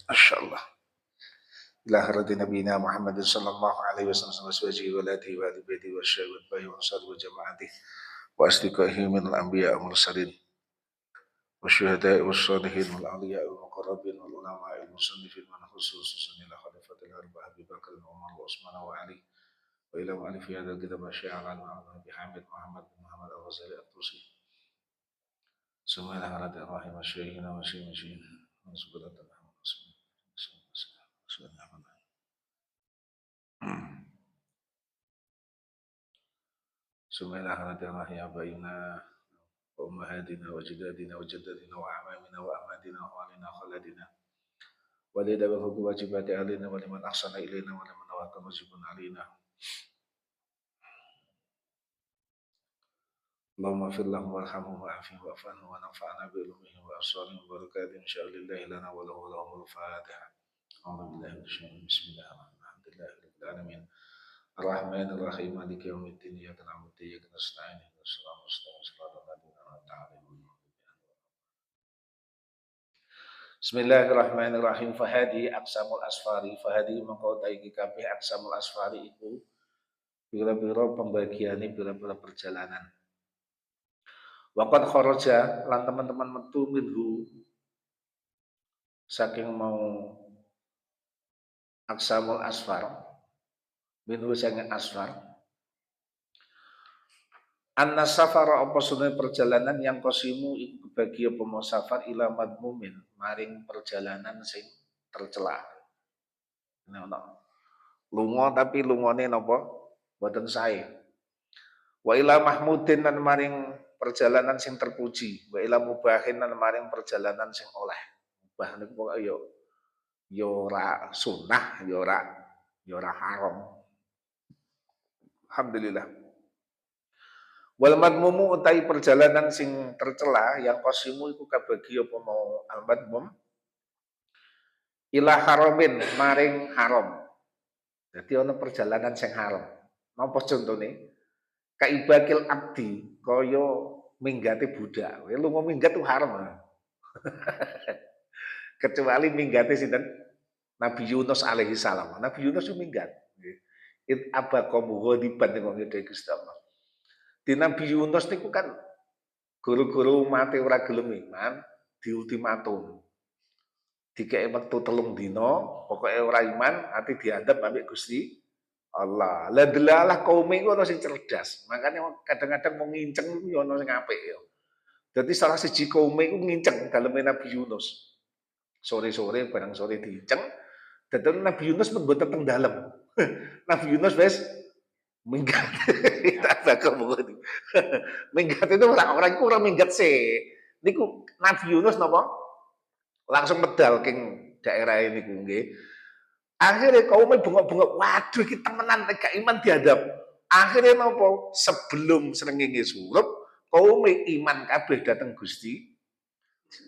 Masyaallah. Ila hadrati nabiyina Muhammad sallallahu alaihi wasallam wa sahbihi wa alihi wa alihi wa sahbihi wa sallam wa jama'ati wa asdiqaihi min al-anbiya wal mursalin wa syuhada'i was salihin wal awliya wal muqarrabin wal ulama wal musannifin wa khususan ila khalifatil arba'ah Abi Bakar wa Umar wa Utsman wa Ali wa ila mu'allif hadha al-kitab asy-sya'ala bi Hamid Muhammad bin Muhammad al-Ghazali at-Tusi. Bismillahirrahmanirrahim. Masyaykhina wa syaykhina wa subhanallahi. Bismillahirrahmanirrahim. Ya bayyina wa ummahatina wa jadadina wa jaddadina wa amamina wa amadina wa alina khaladina wa lida wa hukum wajibati alina wa liman ahsana ilaina wa liman awaka wajibun alina. Allahumma fir lahum warhamhum wa afihim wa afanhum wa nafa'na bi ilmihim wa asrarihim wa barakatihim sya'alillahi lana wa lahu lahumul fatiha. A'udhu billahi minasyaitanir rajim. Bismillahirrahmanirrahim. Rabbil alamin. Ar-Rahmanir Rahim. Maliki yaumiddin. Iyyaka na'budu wa iyyaka nasta'in. Ihdinas siratal mustaqim. Shiratal ladzina an'amta 'alaihim. Bismillahirrahmanirrahim. Fahadi aqsamul asfari. Fahadi mengkau taiki kabeh aqsamul asfari iku pira-pira pembagiane pira-pira perjalanan. Waqad kharaja lan teman-teman metu minhu saking mau aqsamul asfar minhu saking asfar anna safara apa sunai perjalanan yang kosimu iku bagi apa mau safar ila madmumin maring perjalanan sing tercela. Ini ono lunga tapi lungane napa boten sae. Wa ila mahmudin lan maring perjalanan sing terpuji, wa ila mubahin lan maring perjalanan sing oleh. Mubah niku pokoke yo ora sunah, yo ora haram. Alhamdulillah. Wal madmumu utai perjalanan sing tercela yang kosimu iku kabagi apa mau al madmum ila haramin maring haram. Jadi ana perjalanan sing haram. Napa contone? Kaibakil abdi kaya minggate budak. Lu mau minggat tuh haram. Kecuali minggate sinten? Nabi Yunus alaihi salam. Nabi Yunus itu minggat. It abaqamu ghadiban ning ngene Gusti Allah. Di Nabi Yunus niku kan guru-guru mati ora gelem iman, di ultimatum. Dikek wektu 3 dina, pokoke ora iman, ati diadab ambek Gusti Allah. Lah delalah kaum iku ana sing cerdas. Makanya kadang-kadang mau nginceng iku ya ana sing apik ya. Dadi salah siji kaum iku nginceng daleme Nabi Yunus. Sore-sore barang sore diinceng, dadi Nabi Yunus pun mboten teng dalem. Nabi Yunus wis minggat. Minggat itu orang iku ora minggat sih. Niku Nabi Yunus napa? Langsung medal king daerah ini nggih. Akhirnya kaumnya bengok-bengok, waduh iki temenan gak iman diadab. Akhirnya nopo sebelum srengenge surup, kaumnya iman kabeh dateng Gusti.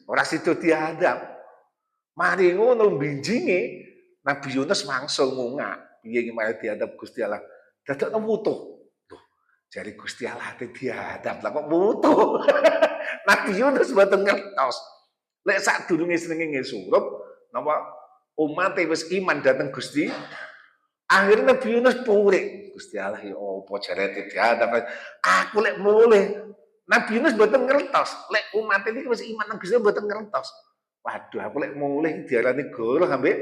Ora sida diadab. Mari ngono binjinge Nabi Yunus mangsul ngungak, piye iki malah diadab Gusti Allah. Dadakno wutuh. Loh, jare Gusti Allah ate diadab, lah kok wutuh. Nabi Yunus mboten ngertos. Lek sadurunge srengenge surup, napa umat wis iman dateng Gusti, akhirnya Nabi Yunus purik. Gusti Allah ya apa jarete diadab. Aku lek mulih. Nabi Yunus mboten ngertos, lek umat ini wis iman nang Gusti mboten ngertos. Waduh, aku lek mulih diarani goroh ambek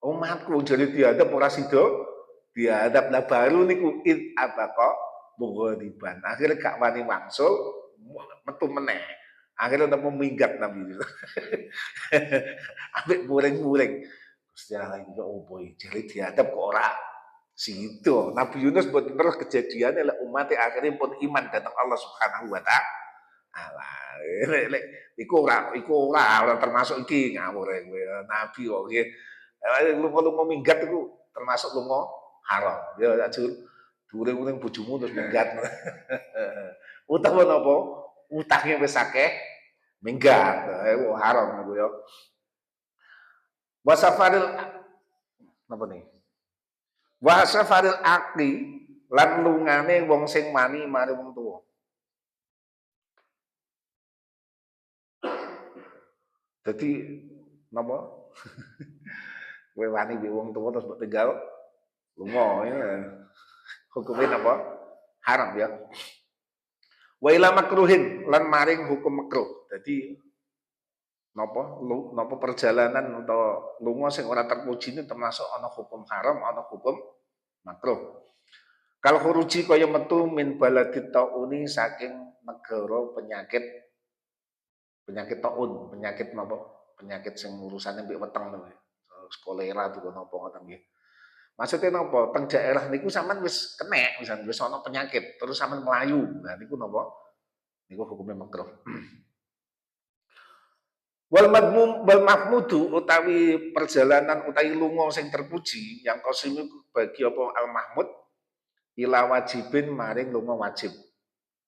umatku jadi diadab ora sida diadab. Lah baru niku id abaqa mughadiban. Akhirnya gak wani wangsul, metu meneh. Akhirnya udah meminggat Nabi Yunus. Ambek muring-muring. Gusti Allah iki opo iki jare diadab kok ora sido. Nabi Yunus mboten terus kejadiane lek umate akhirnya pun iman datang Allah Subhanahu wa taala. Lek iku ora termasuk iki ngawur kowe. Nabi kok nggih. Lunga-lunga minggat iku termasuk lunga haram. Ya ajur during-during bojomu terus minggat. Utawa napa? Utangnya wis akeh minggat. Haram niku ya. Wasafaril napa nih? Wasafaril aqli lan lungane wong sing mani mari wong tuwa. Jadi napa? Kowe wani mbek wong tuwa terus mbok tinggal lunga ya. Hukumnya apa? Haram ya. Wa ila makruhin lan maring hukum makruh. Jadi napa perjalanan atau lunga sing ora terpuji ini termasuk ana hukum haram, ana hukum makruh. Kalau khuruji kaya metu min baladit tauni saking negara penyakit taun, penyakit napa? Penyakit sing urusane mbek weteng lho. Kolera tuh napa ngoten nggih. Maksudnya napa? Teng daerah niku sampean wis kenek, misalnya wis ana penyakit, terus sampean melayu. Nah niku napa? Niku hukumnya makruh. Wal mahmudu utawi perjalanan utawi lunga sing terpuji yang kosimi bagi apa al mahmud ila wajibin maring lunga wajib.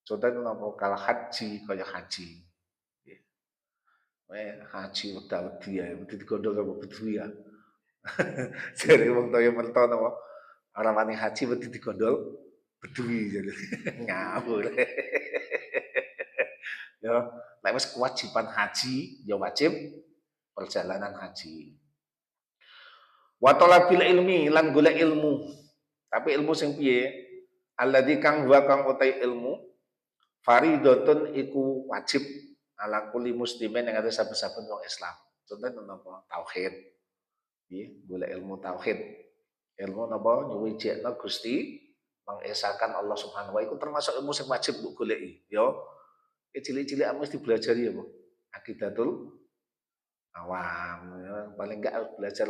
Contohnya napa kal haji kaya haji. Haji wedi ya, wedi digondhong karo bedu ya. Jare wong toyo merto napa ora wani haji wedi digondhol bedui jadi ngawur. Ya, nek wis kewajiban haji ya wajib perjalanan haji. Wa talabil ilmi lan golek ilmu. Tapi ilmu sing piye? Alladzi kang wa kang utai ilmu faridatun iku wajib ala kulli muslimin yang ada saben-saben wong Islam. Contohnya napa? Tauhid. Nggih, golek ilmu tauhid. Ilmu napa? Nyuwijekna Gusti mengesahkan Allah Subhanahu wa taala iku termasuk ilmu sing wajib mbok goleki, ya. Cilik-cilik mesti belajar ya, Bu. Aqidatul awam, ya. Paling enggak harus belajar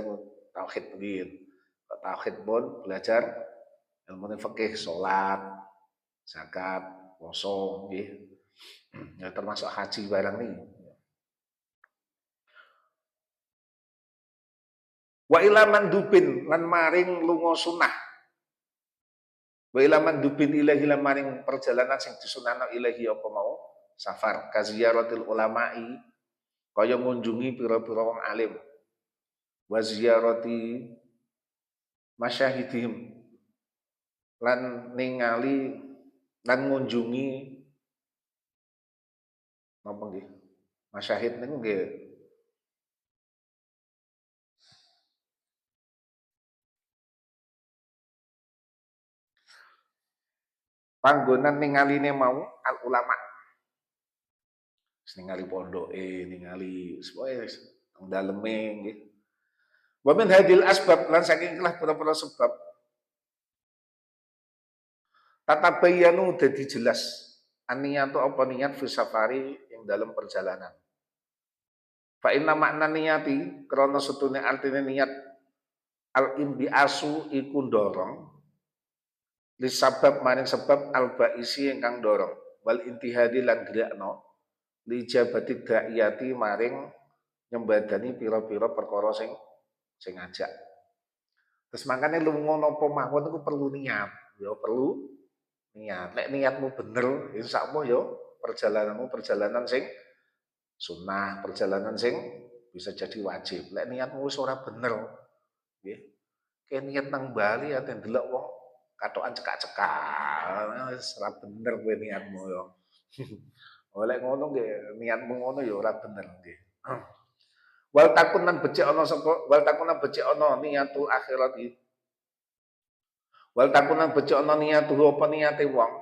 tauhid begini. Tauhid pun belajar ilmu fikih, salat, zakat, puasa, nggih. Ya termasuk haji barang nih. Wa ila mandubin lan maring lunga sunah. Wa ila mandubin ilahi lan maring perjalanan sing disunahno ilahi apa mau? Safar kaziyaratil ulama'i kaya ngunjungi pira-pira wong alim wa ziyarati masyahidihim lan ningali lan ngunjungi napa nggih masyahid niku nggih panggonan ningaline mau al ulama ningali pondoke, ningali sepoe teng daleme nggih. Wa min hadil asbab lan saking ikhlas pira-pira sebab tatabayyanu dadi jelas aniyatu apa niat fi safari yang dalam perjalanan. Fa inna makna niyati krana setune artine niat al imbiasu iku ndorong li sabab maring sebab al baisi ingkang dorong wal intihadi lan gerakno li jabati da'iyati maring nyembadani pira-pira perkara sing ngajak. Terus makanya lunga napa mawon iku perlu niat, ya perlu niat. Nek niatmu bener, insyaallah ya perjalananmu perjalanan sing sunnah, perjalanan sing bisa jadi wajib. Lek niatmu wis ora bener, nggih. Kayak niat nang Bali ate ndelok wong katokan cekak-cekak, wis ora bener kowe niatmu ya. Oleh ngono nggih, niatmu ngono ya ora bener nggih. Wal takunan becik ana sapa wal takunan becik ana niatul akhirati. Wal takunan becik ana niatu apa niate wong.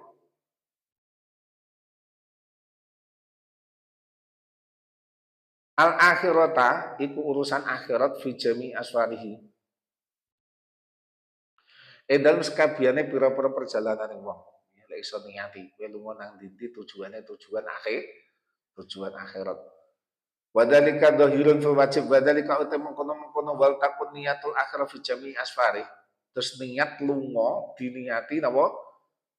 Al akhirata iku urusan akhirat fi jami aswarihi. Dalam sekabiane pira-pira perjalanan wong. Lek iso niati kowe lunga nang ndi tujuan akhirat. Wadhalika dhahirun fi wajib wadhalika utam mengkono-mengkono wal takun niatul akhirah fi jami asfari. Terus niat lunga diniati napa?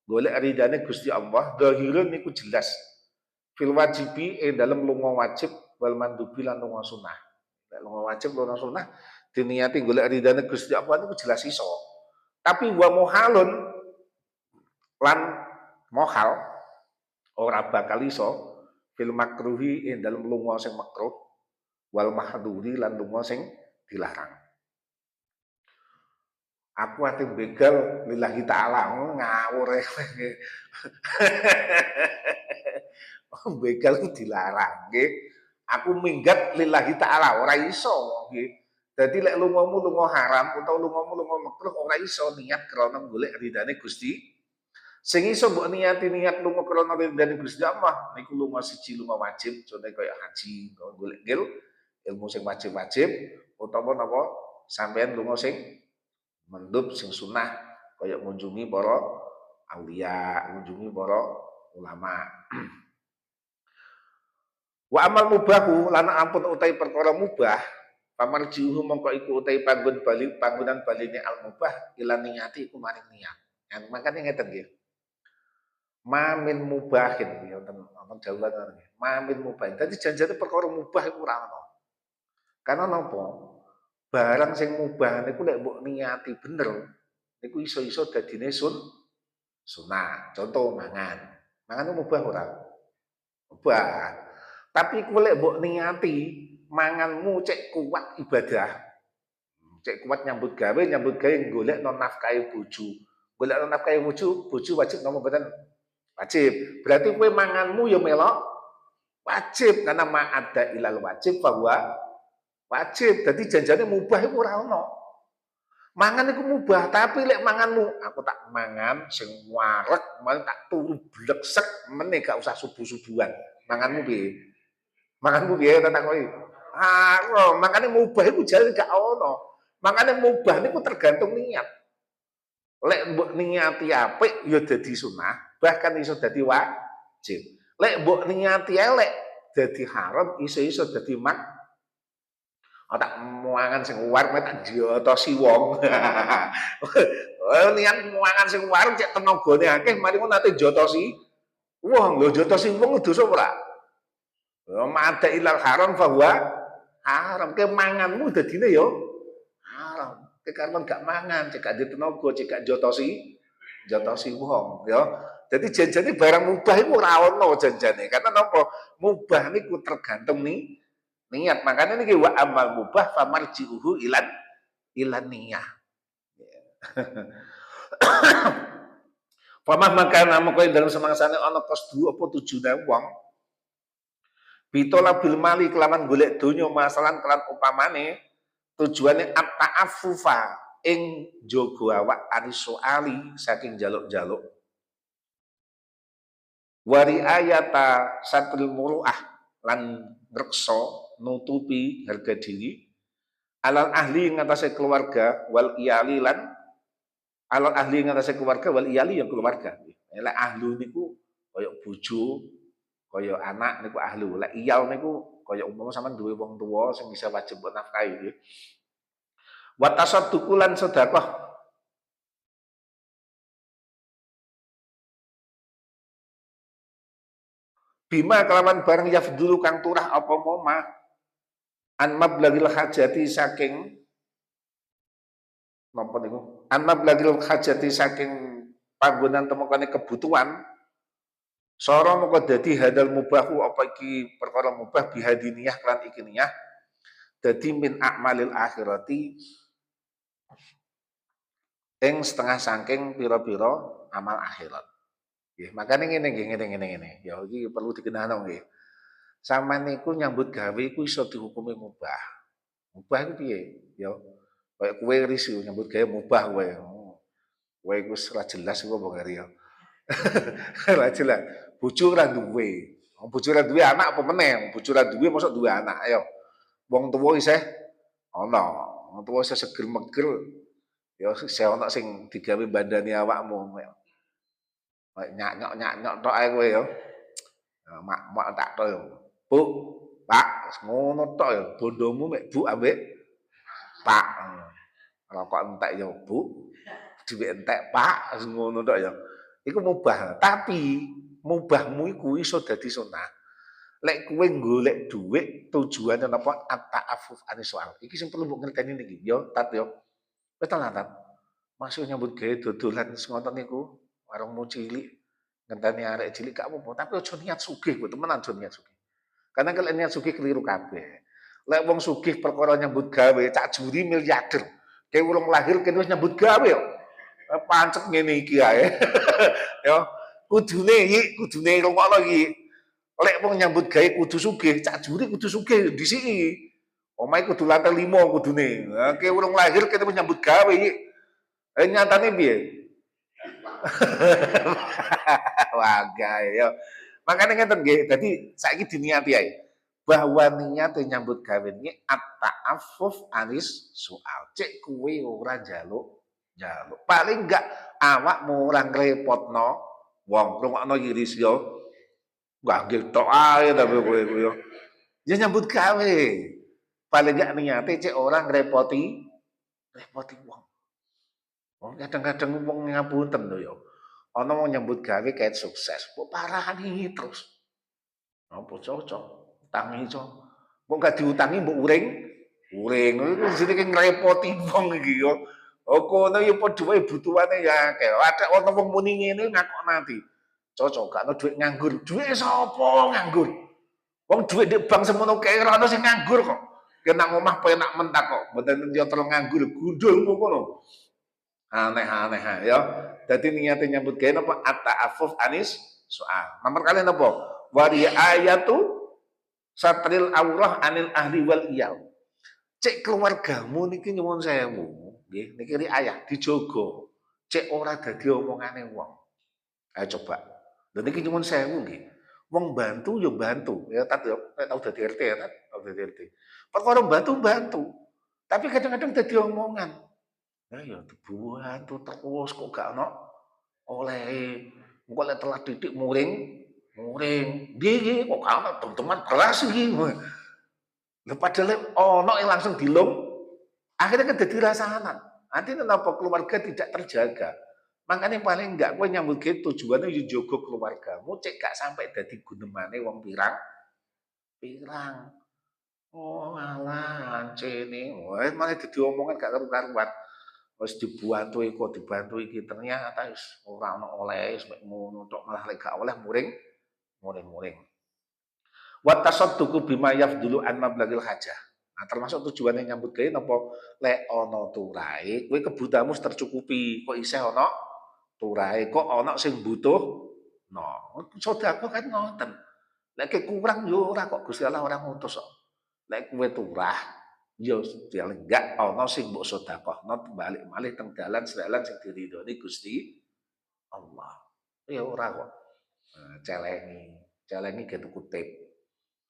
Golek ridane Gusti Allah, dhahirun niku jelas. Fil wajibi dalam lunga wajib wal mandubi lan lunga sunah. Lek lunga wajib lunga sunah diniati golek ridane Gusti Allah niku jelas iso. Tapi wa muhalun lan mohal ora bakal iso fil makruhi dalam lunga sing makruh wal mahduri lan lunga sing dilarang. Aku ate begal lillahi taala ngawur. Begal dilarang nggih. Aku minggat lillahi taala ora iso nggih. Dadi lek lungamu lunga haram utawa lungamu lunga makruh ora iso niat krana golek ridane Gusti. Sing iso mbok niat lunga krana ridane Gusti Allah niku lunga siji lunga wajib, contohe kaya haji, golek ilmu sing wajib-wajib utawa napa sampeyan lunga sing mendub sing sunah kaya ngunjungi para aulia, ngunjungi para ulama. Wa amal mubahu lan ampun utahe perkara mubah, pamarjihu mongko iku utahe panggonan baline al mubah ila niyati iku maring niat. Yang makane ngeten nggih. Mamin mubahin ya wonten dawuhan nggih. Mamin mubahin. Dadi janjane perkara mubah iku ora ana. Karena napa? Barang sing mubah niku lek mbok niati bener niku iso-iso dadine sunah. Contoh mangan. Mangan mubah ora? Mubah. Tapi kowe lek mbok niati manganmu cek kuat ibadah. Cek kuat nyambut gawe golek non nafkahe bojo. Golek non nafkahe bojo wajib nomor mboten? Wajib. Berarti kowe manganmu ya melok wajib karena ma'adda ilal wajib bahwa wajib. Jadi janjane mubah iku ora ono. Mangan iku mubah, tapi lek manganmu aku tak mangan sing wareg, malah tak turu bleksek meneh gak usah subuh-subuhan. Manganmu piye? Manganmu piye tak takoki? Ah, makane mubah iku jare gak ono. Makane mubah niku tergantung niat. Lek mbok niati apik ya dadi sunah, bahkan iso dadi wajib. Lek mbok niati elek dadi haram, iso-iso dadi tak mangan sing wareg tak diotosi wong. Niat mangan sing wareg cek tenagane akeh, mari ngono nate jotosi wong. Lho jotosi wong dosa ora? Ma'ada ilal haram bahwa haram. Ke manganmu dadine yo haram. Ke karepan gak mangan, cek gak tenaga, cek gak jotosi wong ya. Jadi janjane barang mubah iku ora ono janjane. Karena napa? Mubah niku tergantung niat. Makanya niki wa amal mubah famarji'uhu ilan niyah. Pamah makana moko dalam semangsane ana qasdu apa tujune wong. Bitola bil mali kelawan golek donya masalan kelan upamane tujuane at-ta'affufa ing jaga awak anisoali saking jaluk-jaluk. Wari ayata satril muruah lan reksa nutupi harga diri alal ahli ngatasé keluarga wal iyali lan alal ahli ngatasé keluarga wal iyali yang keluarga. Lek ahlu niku kaya bojo, kaya anak niku ahlu. Lek iyal niku kaya umpama sampean duwe wong tuwa sing bisa wajib nafkahi nggih. Wa tasadduqu lan sedekah bima kelawan barang yafdulu kang turah apa moma an mablagil hajati saking napa niku an mablagil hajati saking panggonan temokane kebutuhan sora moko dadi hadal mubahu apa iki perkara mubah bihadiniyah lan iki niyah dadi min a'malil akhirati ing setengah saking pira-pira amal akhirat. Nggih, makane ngene. Ya iki perlu dikenalno nggih. Sampeyan niku nyambut gawe iku iso dihukumi mubah. Mubah iku piye? Ya kaya kowe risu nyambut gawe mubah kowe. Kowe iku ora jelas iku apa kari ya. Ora jelas. Bojo ora duwe. Wong bojo ora duwe anak apa meneh? Bojo ora duwe mosok duwe anak. Ayo. Wong tuwa isih ana. Wong tuwa isih seger-meger. Ya isih ana sing digawe bandani awakmu. Nyok tok ae kowe ya. Mak tak tok ya. Bu, Pak, ngono tok ya. Bondomu mek Bu ambek Pak. Rokok entek ya Bu. Duwe entek Pak, ngono tok ya. Iku mubah, tapi mubahmu iku iso dadi sunah. Lek kowe golek dhuwit tujuane napa at-ta'affuf anis soal. Iki sing perlu mbok ngerteni niki ya, Tat ya. Wis ta Tat. Masuk nyambut gawe dodolan ngoten niku, warungmu cilik, ngenteni arek cilik gak apa-apa, tapi aja niat sugih, kok temenan aja niat sugih. Karena kalau niat sugih keliru kabeh. Lek wong sugih perkara nyambut gawe, cak juri miliarder. Kayak urung lahir kene wis nyambut gawe yo. Pancet ngene iki ae. Ya, kudune rungokno iki. Lek wong nyambut gawe kudu sugih, cak juri kudu sugih disiki. Omahe kudu lantai 5 kudune. Nah, ki urung lahir kita wis nyambut gawe iki. Nyatane piye? Waga ya. Makanya ngeten nggih, dadi saiki diniati ae. Bahwa niat nyambut gawe iki at-ta'affuf anis soal. Cek kuwe ora njaluk. Paling enggak awakmu ora ngrepotno wong rungokno iki Riz yo. Wah, nggih tok ae tapi kowe yo. Ya nyambut gawe. Paling enggak niate cek ora repoti wong. Kadang-kadang wong ngapunten lho ya. Ana wong nyambut gawe kayak sukses, kok parani terus. Apa cocok? Utangi cok. Kok gak diutangi mbok uring? Uring iku jenenge ngrepoti wong iki ya. Oh kono ya padha wae butuhane ya akeh. Ada ana wong muni ngene ngakok nanti. Cocok gak ono duit nganggur. Duit sapa nganggur? Wong duit di bank semono kae ora ono sing nganggur kok. Kena omah penak mentak kok. Mboten yo terus nganggur gundul kono. Aneh-aneh ya. Jadi niatnya nyambut gawe napa at-ta'affuf anis soal. Nomor kali napa? Wa ayatu satril aurah anil ahli wal iyal. Cek keluargamu niki nyuwun sewu, nggih, niki riayah dijogo. Cek ora dadi omongane wong. Ayo coba. Lha niki nyuwun sewu nggih. Wong bantu yo bantu. Ya tat yo tau dadi RT ya tat, tau dadi RT. Perkara bantu. Tapi kadang-kadang dadi omongan. Ya dibantu terus kok gak ono oleh engko lek telat didik muring. Nggih kok gak ono teman beras iki. Lha padahal ono yang langsung dilung akhirnya kan dadi rasanan. Nanti kenapa keluarga tidak terjaga. Makanya paling enggak kowe nyambut gawe tujuannya yo jaga keluargamu cek gak sampai dadi gunemane wong pirang. Oh alah ancene. Wah malah dadi omongan gak karu-karuan. Wis dibantu iki ternyata wis ora ono oleh wis mek ngono tok malah lek gak oleh muring. Wa tasadduqu bima yafdulu an mablagil hajah. Nah, termasuk tujuannya nyambut gawe napa lek ana turahe kowe kebutuhanmu tercukupi, kok isih ana turahe, kok ana sing butuh. No, sedekah kan ngoten. Lek kurang yo ora kok Gusti Allah ora ngutus kok. Lek kowe turah ya paling enggak ana sing mbok sedekahno balik malih teng dalan sing diridhoni Gusti Allah. Ya ora kok. Celengi ge tuku tip.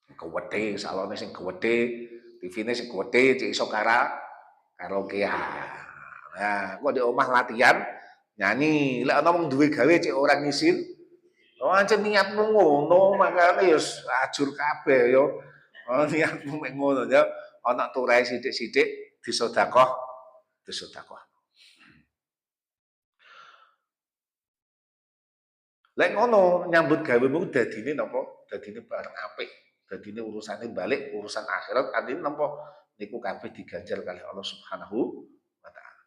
Kewedhe salone sing kewedhe, TV-ne sing kewedhe cek iso karaokean. Nah, kok di omah latihan nyanyi. Lek ana wong duwe gawe cek ora ngisin. Oh, ancen niatmu ngono, makane ya ajur kabeh ya. Oh, niatmu mek ngono ya. Ana turahe sithik-sithik disedekah. Lek ngono nyambut gawemu dadine napa? Dadine bareng apik. Dadine urusane balik urusan akhirat artine napa? Niku kabeh diganjar kalih Allah Subhanahu wa taala.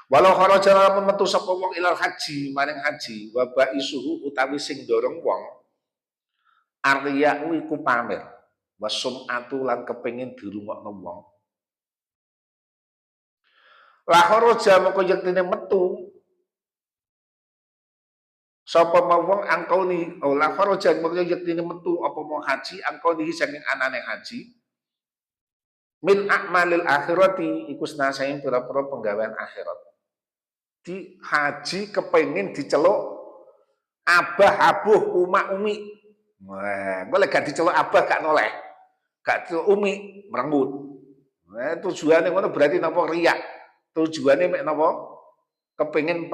Walau kharaja lamun metu sapa wong ilal haji, maring haji, wa baisuhu utawi sing dorong wong arya iku pamer. Wasum'atu lan kepengin dirungokno wong. La kharaja moko yektine metu sapa wong angkauni la kharaja moko yektine metu apa mau haji angkauni saking anane haji min a'malil akhirati iku saking pira-pira penggawean akhirat. Di haji kepengin diceluk abah abuh umi. Wah, engko lek gak diceluk abah gak noleh. Gak umi merengut. Nah, tujuannya ngono berarti napa riak. Tujuannya mek napa? Kepengin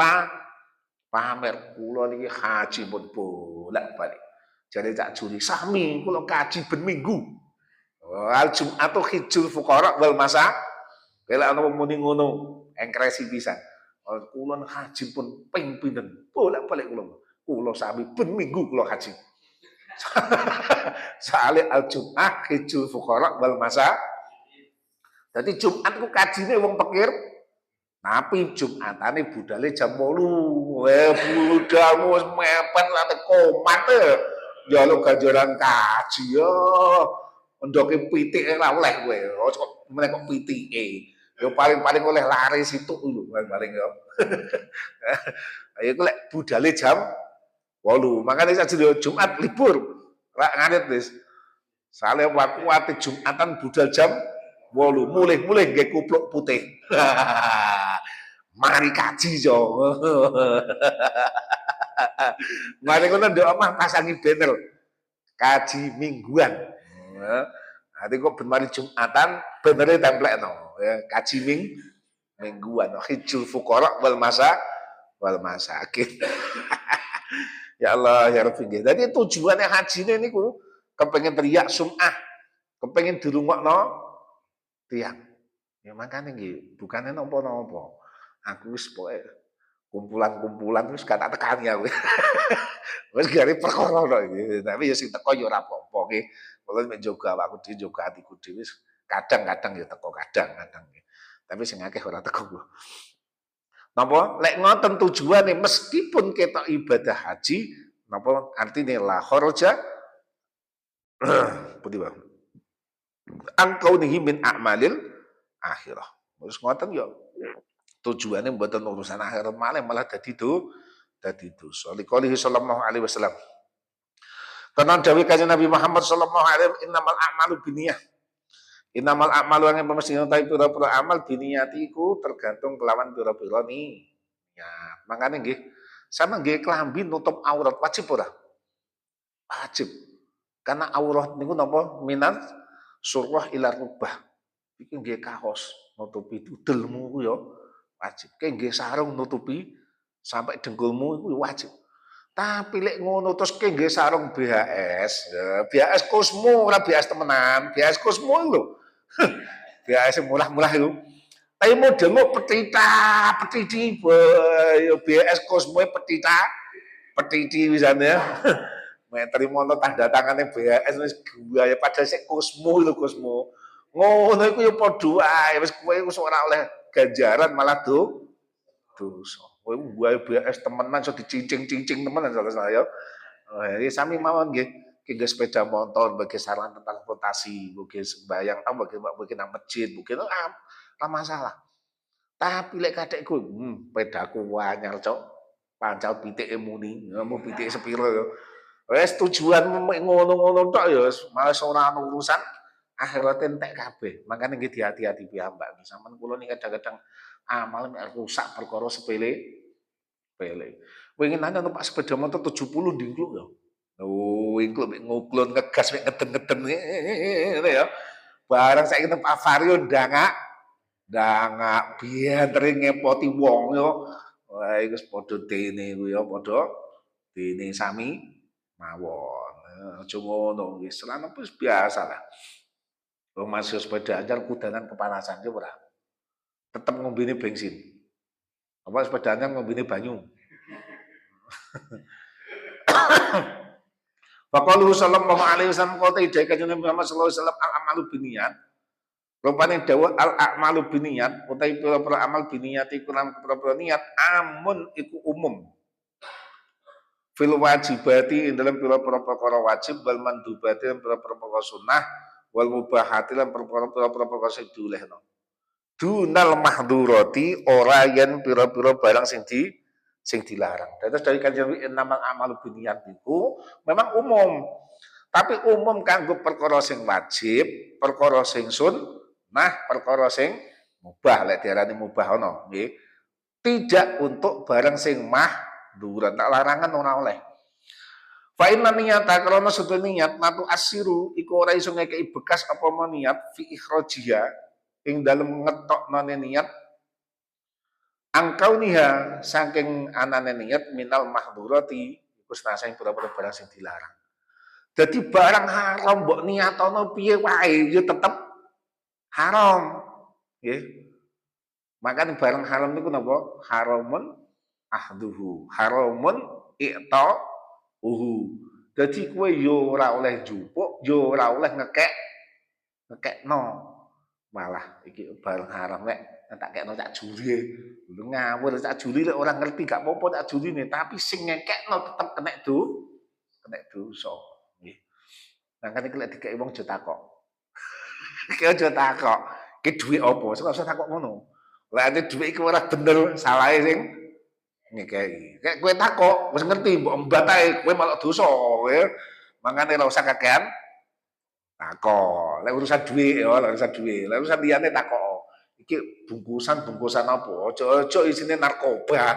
pamer. Kula niki haji pun bolak-balik. Jare Cak Juri sami kula kaji ben minggu. Al Jum'atu hijjul fuqara wal masa. Kela ana muni ngono, engkresi pisan. Kula haji pun ping pinten. Bolak-balik kula. Kula sami ben minggu kula haji. Soale al Jum'ah hijjul fuqara wal masa. Dadi Jumat ku kajine wong pikir. Tapi Jumatane budale jam 8. Budalmu wis mepet late komat njaluk ganjaran kaji yo. Endoke pitik ora oleh kowe. Kok meneh kok pitike. Yo paling-paling oleh lari situk lho paling yo. Ayo lek budale jam 8. Makane sajane Jumat libur. Rak ngarit wis. Sale kuat Jumatan budal jam 8 mulih-mulih nggih kupluk putih. Mari kaji yo. Mari ngono ndek omah pasangi banner kaji mingguan. Nanti kok ben mari Jumatan banere templekno ya kaji mingguan hijul fuqara wal masakin. Ya Allah ya Rabbi. Jadi tujuannya haji ini niku kepengen teriak sum'ah, kepengen dirungokno tiang. Ya makanya nggih, bukannya nopo-nopo. Aku wis pokoke kumpulan-kumpulan wis gak tak tekani aku. Wis gare perkara tok iki. Tapi ya sing teko ya ora apa-apa nggih. Kula mek joga awakku dhewe joga atiku dhewe kadang-kadang ya teko kadang-kadang nggih. Tapi sing akeh ora teko kula. Napa? Lek ngoten tujuane meskipun ketok ibadah haji, napa artine la kharaja pundi wae. Angkaunihi min a'malil akhirah. Terus ngoten yo tujuane mboten urusan akhirat malah dadi dosa. Liqaulihi sallallahu alaihi wasallam. Karena dawuh kanjeng Nabi Muhammad sallallahu alaihi wasallam innamal a'malu binniyah. Innamal a'malu angin pemestina tapi pira-pira amal biniyati iku tergantung kelawan pira-pira niat. Makane nggih sama nggih klambi nutup aurat wajib ora? Wajib. Karena aurat niku napa minat surah ila rubah. Iki nggih kaos nutupi dudelmu ku ya wajib. Ki nggih sarung nutupi sampai dengkulmu iku wajib. Tapi lek ngono terus ki nggih sarung BHS, ya, BHS Cosmo ora BHS temenan, BHS Cosmo lho. BHS murah-murah itu. Tapi modelmu petiti, BHS Cosmo petiti misalnya. Terima tanda tangannya BHS wis gaya padahal sik Cosmo lho Cosmo. Ngono iku ya padha wae wis kowe wis ora oleh ganjaran malah dosa. Kowe gaya BHS temenan iso dicincing-cincing temenan saya. Ya sami mawon nggih. Ke sepeda motor, bagi saran tentang transportasi, mungkin sembayang, mungkin nang masjid, mungkin lah masalah. Tapi lek kadekku, pedaku anyar cok, pancal pitik muni, mau pitik sepiro yo. Wes tujuan ngono-ngono tok ya, malah ora ana urusan akhirat entek kabeh. Makane nggih hati-hati piyambak. Sampeyan kula niki kadang-kadang amal rusak perkara sepele. Wingi nanya numpak sepeda motor 70 dingkluk ya. Oh, ingkluk mek nguklun ngegas mek ngeden-ngeden ngene ya. Barang saiki numpak Vario ndangak biantere ngepoti wong yo. Wah, iku wis padha dene kuwi ya, padha dene sami mawon. Aja ngono nggih, selana wis biasa lah. Wong masih sepeda anyar kudanan kepanasan ki ora. Tetep ngombene bensin. Apa sepeda anyar ngombene banyu. Faqalu sallallahu alaihi wasallam kota ide kanjeng Nabi Muhammad sallallahu alaihi wasallam al-amalu biniyat. Rupane dawuh al-a'malu biniyat utawi pira-pira amal biniyat iku lan pira-pira niat amun iku umum. Fil wajibati dalam pira-pira perkara wajib wal mandubati lan pira-pira perkara sunah wal mubahati lan pira-pira perkara sing diolehno. Dunal mahdurati ora yen pira-pira barang sing dilarang. Terus dari kanjeng namal amalu biniyat itu memang umum. Tapi umum kanggo perkara sing wajib, perkara sing sunnah, perkara sing mubah, lek diarani mubah ana, nggih. Tidak untuk barang sing mahdurat, tak larangan ora oleh. Fa inna niyata krana sedaya niat natu asiru iku ora iso ngekeki bekas apa niat fi ikhrajiha ing dalem ngetokno niat angkau niha saking anane niat minal mahdurati iku sing pura-pura barang sing dilarang. Jadi barang haram mbok niatono piye wae ya tetep haram. Nggih. Makane barang haram niku napa? Haramun ahduhu, haramun i'ta'uhu. Jadi kowe yo ora oleh jupuk, yo ora oleh ngekekno. Malah iki barang haram nek tak kekno cak juri. Lu ngawur cak juri lek orang ngerti gak apa-apa cak jurine, tapi sing ngekekno tetep kena dosa. Nggih. Nang iki lek dikeki wong aja takok. Iki aja takok. Ki dhuwit apa? Ora usah takok ngono. Lek ate dhuwit iki ora bener, salahe sing ngekeki. Kayak kowe takok, wis ngerti mbok embat ae kowe malah dosa, ya. Mangane ora usah kakean takok. Lek urusan duit ya, lek urusan duit. Lek urusan liyane takok. Iki bungkusan apa? Ojo isine narkoba.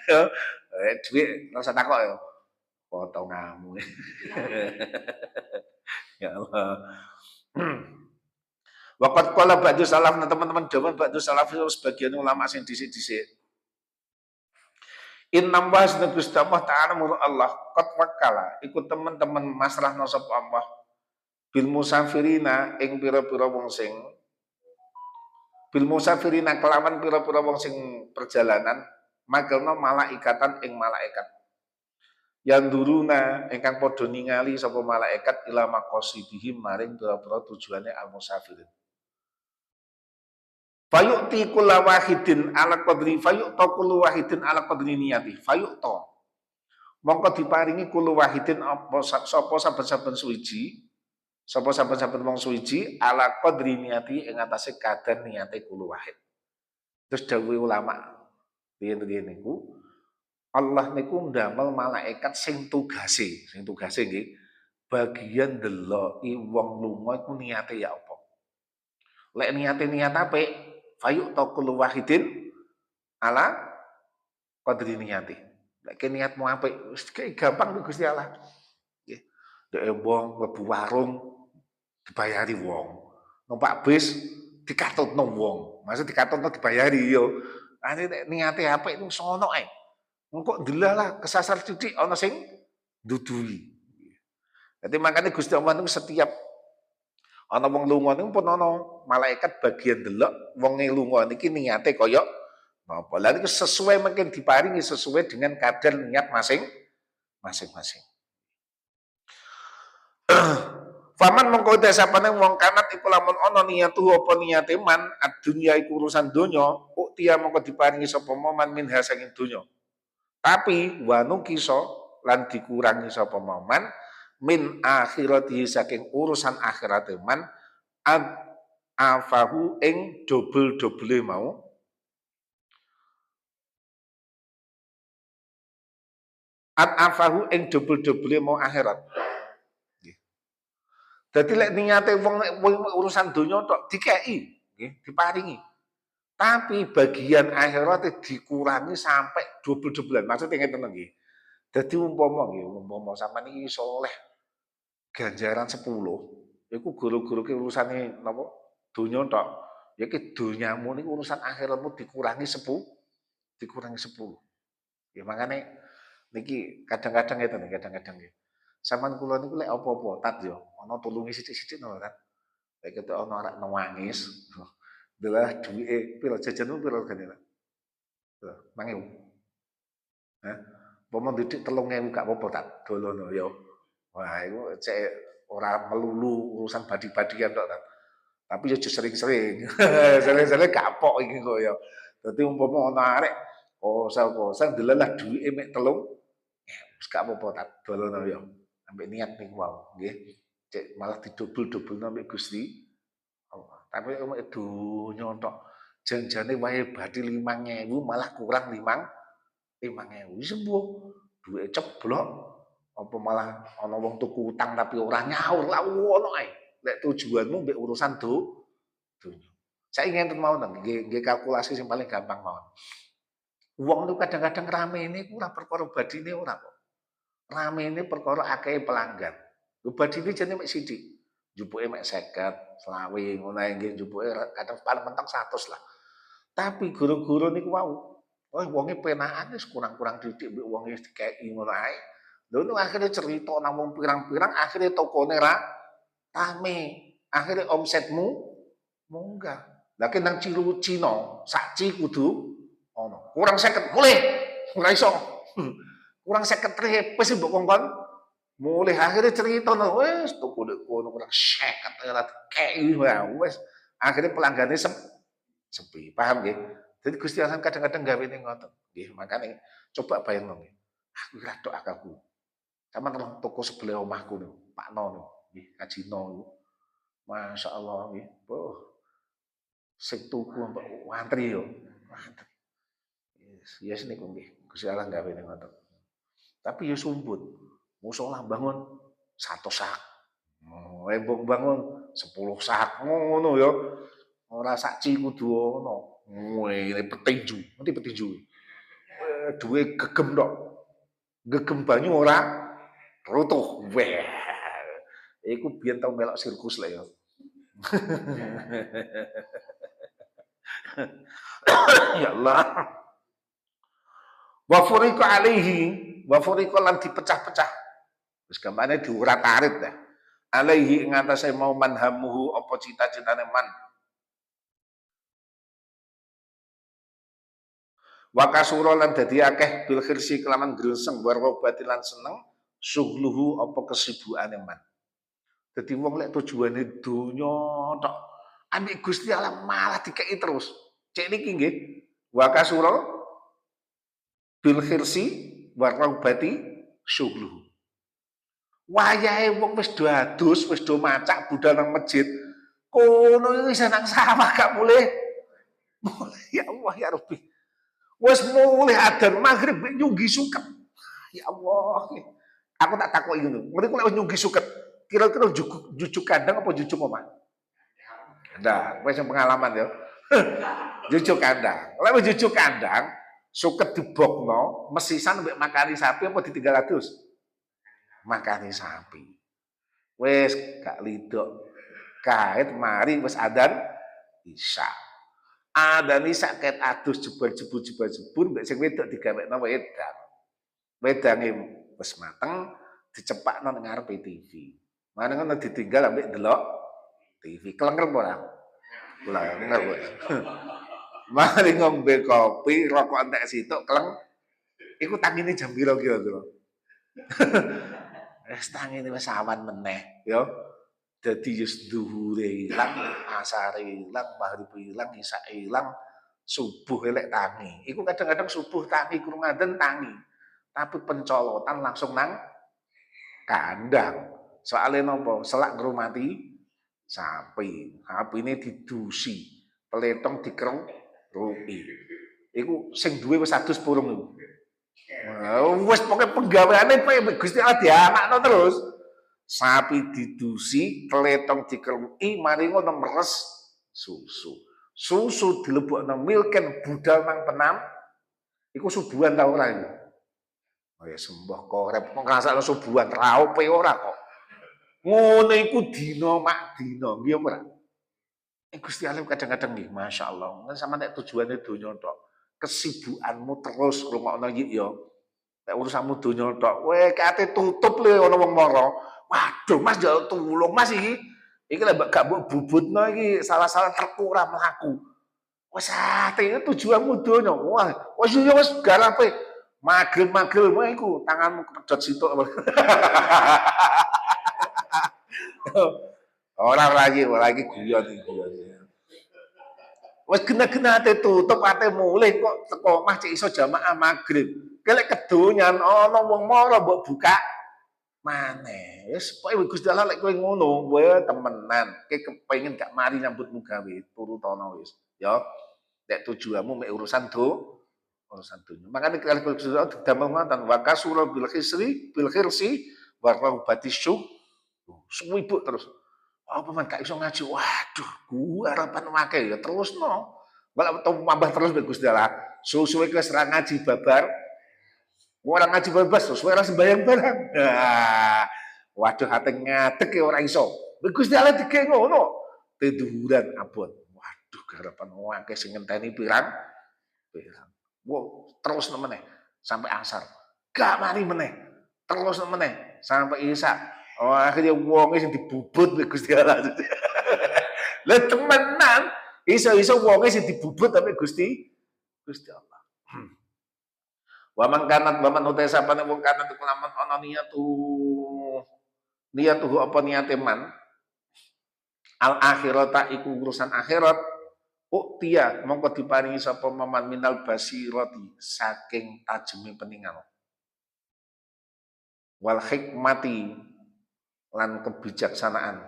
Ya, duit ora usah takok ya. Potonganmu. Ya Allah. Waqat qala ba'du salaf, nah teman-teman jaman ba'du salaf itu sebagian ulama sing dhisik-dhisik. Innam wasna Gusti Allah Ta'ala muru Allah qad wakala ikut teman-teman masrahna sapa Allah bil musafirina ing pira-pira wong sing bil musafirina kelawan pira-pira wong sing perjalanan magelna malaikatan ing malaikat yang duruna ingkang padha ningali sapa malaikat ila maqasidihim maring pira-pira tujuane al musafirin. Fayu'ti kulla wahidin ala qadri fayu'ta kullu wahidin ala qadri niyati fayu'ta mongko diparingi kullu wahidin apa sapa saben-saben suwiji sapa saben-saben wong suwiji ala qadri niyati ing atase kadar niate kullu wahid. Terus dawuh ulama piye niku Allah niku ndamel malaikat sing tugase nggih bagian deloki wong lunga iku niate ya apa. Lek niate niat apik fayuk taqulu wahidin ala qadri niyati. Lek niatmu apik wis gampang Gusti Allah. Nggih. Dek wong mlebu warung dibayari wong. Numpak bis dikatutno wong. Maksud dikatutno dibayari yo. Ane nek niate apik itu sono ae. Engko delalah kesasar titik ana sing ndudui. Jadi makanya Gusti Allah itu setiap ana wong lunga niku pun ana malaikat bagian delok wonge lunga niki niate kaya napa. Lah niku sesuai mungkin diparingi sesuai dengan kadar niat masing-masing. Faman mongko desapane wong kanat iku lamun ana niatu apa niate man ad-dunya iku urusan donya, uktia mongko diparingi sapa moman minha saking donya. Tapi wanu kiso lan dikurangi sapa moman min akhirati saking urusan akhirat man ad afahu ing dobel-dobele mau ad afahu ing dobel-dobele mau akhirat. Dadi lek niate wong urusan donya tok dikeki, nggih, diparingi. Tapi bagian akhirat dikurangi sampai dobel-dobelan. Maksudnya ngeten nggih. Dadi umpama sampean iki saleh ganjaran 10, iku guru-guru ki urusane napa? Donya tok. Ya ki donyamu niku urusan akhiratmu dikurangi 10. Ya makane niki kadang-kadang ngeten kadang-kadang nggih. Sampeyan kula niku lek apa-apa tat yo ana tulungi sithik-sithik no tat. Lek ketok ana arek nangis. Delah duwike pira jajanmu pira regane tat? 5.000. Hah? Umpama didik 3.000 gak apa-apa tat dolono yo. Wah iku cek ora melulu urusan badi-badian tok tat. Tapi yo aja sering-sering. Sering-sering kapok iki kok ya. Dadi umpama ana arek kosel-kosel delalah duwike mek 3, wis gak apa-apa tak dolono ya. Ambek niat niku wau, nggih. Cek malah didobel-dobelno ambek Gusti Allah. Tapi mek donya tok janjane wae badhe 5.000 malah kurang 5.000. Wis sembuh. Duwe ceblok apa malah ana wong tuku utang tapi ora nyaur lah ngono ae. Lek tujuanmu mbek urusan donya. Saya ingin mawon nggih kalkulasi sing paling gampang mawon. Wong itu kadang-kadang rame ini ora perkara badine ora kok. Rame ini perkara akeh pelanggan. Lho badine jane mek sithik. Jupuke mek 50, 20 ngono ae nggih jupuke kadang paling mentok 100 lah. Tapi guru-guru niku wau. Oh wonge penakan wis kurang-kurang didik mbek wonge dikeki ngono ae. Lho nu akhirnya cerita nang wong pirang-pirang akhirnya tokone rame. Akhirnya omsetmu munggah. Lah nang Cina, saci kudu ono. Kurang 50 mulih. Ora iso. Kurang 50 repes mbok kongkon. Mulih akhirnya cerita no, wis tuku nek kono kurang 50 ora dikeki wis. Akhirnya pelanggannya sepi. Paham nggih? Jadi Gusti Allah kadang-kadang gawe ning ngoten. Nggih, makane coba bayangno nggih. Aku ora tok akalku. Sama nang toko sebelah omahku niku, Pak No nggih, Kajino niku. Masyaallah nggih. Sing tuku mbok antri yo. Antri. Yes niku nggih. Gusti Allah gawe ngoten. Tapi yo sumbut. Musala bangun 1 sak. Embung bangun 10 sak ngono ya. Ora sak ci kudu ono. Ngene petinju, ngerti petinju. Duwe gegem tok. Gegem banyu ora rutuh. Weh. Iku biyen tau melok sirkus lah ya. Ya Allah. Wa furiqa alaihi, wa furiqa lan dipecah-pecah. Wis gampane diurat-arit dah. Alaihi ing atase mau manhamuhu apa cita-citane man. Wa kasura lan dadi akeh bil khirsi kelaman greseng warobati lan seneng sugluhu apa kesibukane man. Dadi wong lek tujuane donya tok ambek Gusti Allah malah dikeki terus. Cek niki nggih. Wa kasura bil khirsi warobati sugluhu. Wayahe wong wis do adus, wis do macak budal nang masjid. Kono wis nang sawah gak mulih. Ya Allah ya Rabbi. Wis mulih adzan maghrib nyunggi suket. Ya Allah. Aku tak takoki ngono. Mriku lek nyunggi suket, kira-kira jujuk kandang apa jujuk omah? Nah, wis pengalaman ya. Jujuk kandang. Lek jujuk kandang, suket dibokno, mesisan mbek makani sapi apa ditinggal adus? Makani sapi. Wis gak lidok. Kait mari wis adzan isya. Adzan isya ket adus jebul mbek sing wedok digawekno wedang. Wedange wis mateng dicepakno nang ngarepe TV. Mane ngono ditinggal ambek delok TV. Klenger ora? Klenger wis. Mari ngombe kopi, rokok entek situk kleng. Iku tangine jam piro kira-kira? Wis tangine wis awan meneh, ya. Dadi wis dhuhure ilang, asare ilang, maghrib ilang, isya ilang, subuh elek tangi. Iku kadang-kadang subuh tangi krungu adzan tangi. Tapi pencolotan langsung nang kandang. Soalnya nopo? Selak ngrumati sapi. Sapine didusi, peletong dikeruki. Iku sing duwe wis adus purung iku. Wis pokoke penggaweane Gusti Allah dianakno terus. Sapi didusi, peletong dikeruki, mari ngono meres susu. Susu dilebokno milken budal nang penam. Iku subuhan ta ora iku? Oh ya sembah korep kok ngrasakno subuhan raupe ora kok. Ngono iku dina mak dina, nggih ora? Gusti Allah kadang-kadang nggih masyaallah. Sama nek tujuane donya tok. Kesibukanmu terus rungokno iki ya. Nek urusanmu donya tok, weh kate tutup le ana wong mara. Waduh Mas njaluk tulung Mas iki. Iki lek gak mbok bubutno iki salah-salah terkurang mlaku. Wes ate tujuanmu donya. Wah, wis yo wis garape. Magel-magel wae iku tanganmu kepedhot sitok. Ora lagi guyon iki. Wis gena-gena ate tutup ate mulih kok teko omah cek iso jamaah magrib. Kelek kedonyan ana wong mara mbok buka maneh. Wis pokoke Gusti Allah lek kowe ngono, kowe temenan. Kowe kepengin gak mari nyambutmu gawe, turutana wis. Ya. Nek tujuanmu mek urusan urusan dunia. Makanya kalau Gusti Allah didamel ngoten wa kasura bil khirsi wa raubati syuk. Suwibuk terus. Apa man gak iso ngaji. Waduh, gua harapan akeh ya terusno. Malah tambah terus mek Gusti Allah. Suwe wis ra ngaji babar. Ora ngaji bebas terus ora sembayang barang. Waduh hate ngadeg ora iso. Gusti Allah dike ngono. Tiduran abot. Waduh harapan akeh sing ngenteni pirang. Wow, terus meneh sampai asar. Gak mari meneh. Terus meneh sampai isya. Oh, akhirnya wonge sing dibubut mek Gusti Allah. Lah temenan, iso-iso wonge sing dibubut ambek Gusti Allah. Wa man utai sapane wong kanat kelaman ana niyatu apa niate man al akhirata iku urusan akhirat. Uktia mongko diparingi sapa maman minal basirati saking tajeme peningal. Wal hikmati lan kebijaksanaan.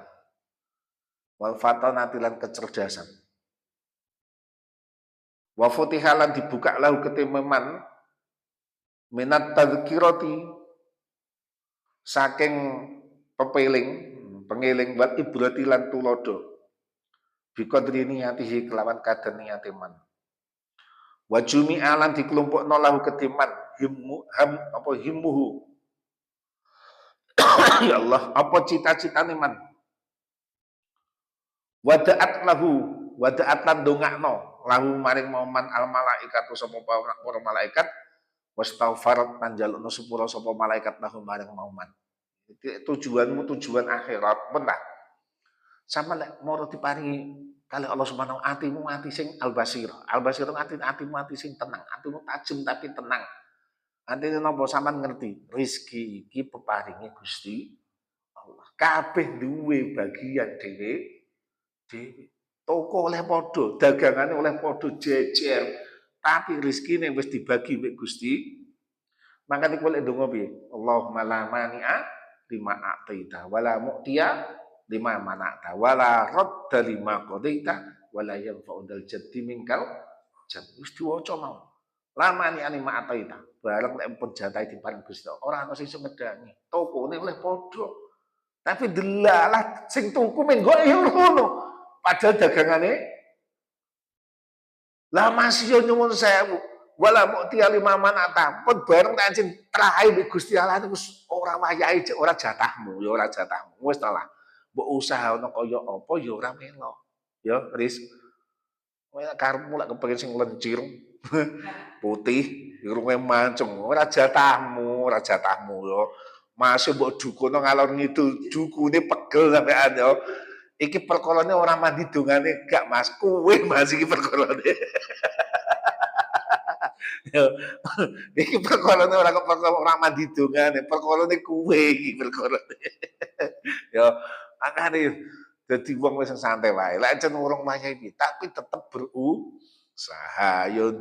Wal fatanati lan kecerdasan. Wa futihalan dibuka lahu ketememan minat tadzkirati saking pepeling pengeling wal ibrati lan tulodo biqadri niyatihi kelawan kadar niyate man wa jumi'a lan dikelompokno lahu kediman himmuhu ya Allah apa cita-citane man wadaat lan dongakno lahu maring momen al malaikatu sapa para malaikat wastaghfarat lan jalukno sepura sapa malaikat lahu maring momen tujuanmu tujuan akhirat benar sama lek moro diparingi kali Allah Subhanahu atimu ati sing al-basir atimu ati sing tenang atimu tajem tapi tenang antine napa sampean ngerti rezeki iki peparinge Gusti Allah kabeh duwe bagian dhewe toko oleh podo dagangane oleh podo jejer tapi rezekine wis dibagi mbek Gusti makane kowe lek ndonga piye Allahumma la mani'a lima a'taita wala mu'tiya lima mana'ta wala radda lima qadaita wala yanfa'u dzal jaddi minkal jadd wis diwaca mau lamani ani ma'ataita bareng nek pun jatahe diparing Gusti ora ana sing iso ngedani tokone oleh padha tapi delalah sing tuku menggo ya ngono padahal dagangane lah masih yo nyuwun sewu wala mu'tiya lima mana'ta pun bareng nek anjen trahe Gusti Allah niku ora wayahe ora jatahmu ya ora jatahmu wis ta lah mbok usahane kaya apa ya ora melok ya Riz kowe karepmu lek kepengin sing lencir putih irunge mancung ora jatahmu yo masih mbok dukono ngalor ngidul dukune pegel sampean yo iki perkorane ora mandi dongane gak Mas kowe Mas iki perkorane yo iki perkorane ora mandi dongane perkorane kowe iki perkorane yo makane dadi wong wis santai wae lek jan urung wayahe tapi tetep berusaha yo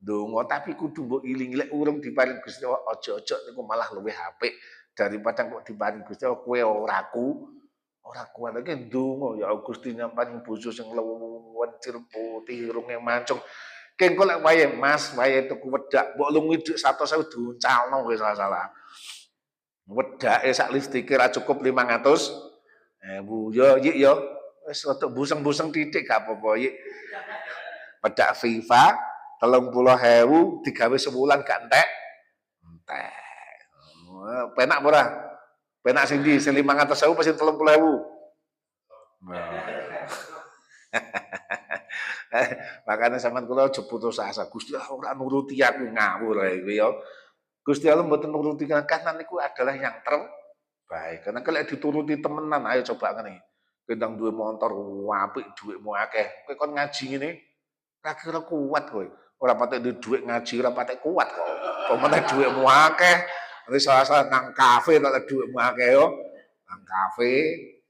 donga tapi kudu mbok iling lek urung diparing Gusti Allah aja-aja niku malah luwih apik daripada kok diparing Gusti Allah kowe ora kuat iki donga ya Gusti nyampani bojo sing lencir putih irunge mancung kengko lek wayahe Mas wayahe tuku wedak mbok lungi dik 100.000 diuncalno kowe salah wedake sak listike ra cukup 500.000 yo yik yo wis rada buseng-buseng titik gak apa-apa yik wedak FIFA 30.000 digawe sebulan gak entek penak ora penak sing ndi sing 500.000 pasti 30.000 makanya sampean kula aja putus asa Gusti Allah ora nuruti aku ngawur ae kowe ya Gusti Allah mboten nuruti karena niku adalah yang terbaik karena kalau dituruti temenan ayo coba ngene kendang duwe motor apik dhuwitmu akeh kowe kon ngaji ngene ra kira kuat kowe ora patek duwe ngaji ora patek kuat kok pemene dhuwitmu akeh nanti salah nang kafe nek dhuwitmu akeh yo nang kafe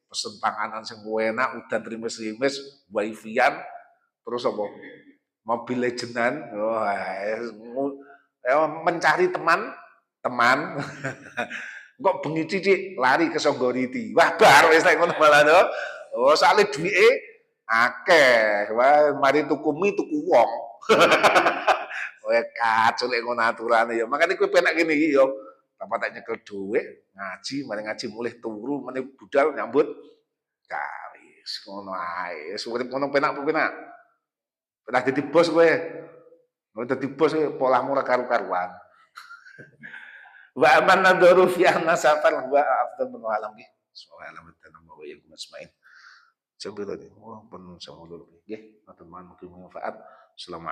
pesen panganan sing enak udan rimis-rimis wifi-an terus apa mobil legendan mencari teman kok bengi cicik lari ke Songgoriti wah bar wis nek ngono malah oh sale duwike akeh wah mari tuku mie tuku wong kowe kacau lek ngono aturane ya makane kowe penak ngene iki yo tanpa tak nyekel dhuwit ngaji mari ngaji mulih turu meneh budal nyambut kawis ngono ae wis urip ngono penak penak dadi bos kowe dadi bos polahmu ora karu-karuan wa aman nadharu fi anasafal wa afdal min alam nggih subhanallah wa yakum asmain sebelum ini pun sama dulu nggih teman-teman mungkin manfaat. Assalamualaikum